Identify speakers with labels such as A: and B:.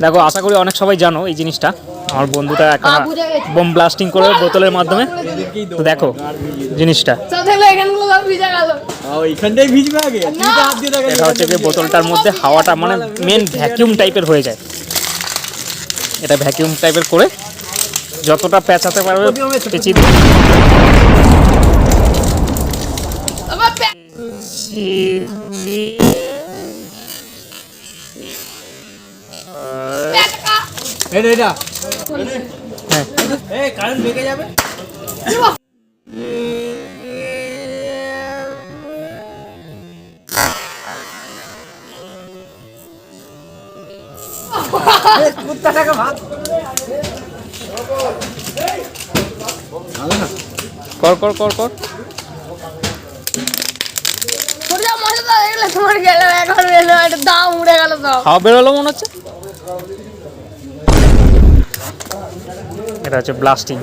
A: দেখো আশা করি অনেক সবাই জানো এই জিনিসটা। আমার বন্ধুটা একটা বোম ব্লাস্টিং করে বোতলের মাধ্যমে। তো দেখো জিনিসটা, এটা হচ্ছে যে বোতলটার মধ্যে হাওয়াটা মানে মেন ভ্যাকিউম টাইপের হয়ে যায়। এটা ভ্যাকিউম টাইপের করে যতটা পেঁচাতে পারবে পেঁচিয়ে দিবে।
B: কারেন্ট বেঁকে যাবে। কুত্তাটাকে ভাত
A: কর কর কর কর।
C: তোমার গেল এখন দাম উড়ে গেল তো,
A: হাওয়া বেরোলো মনে হচ্ছে। এটা হচ্ছে ব্লাস্টিং।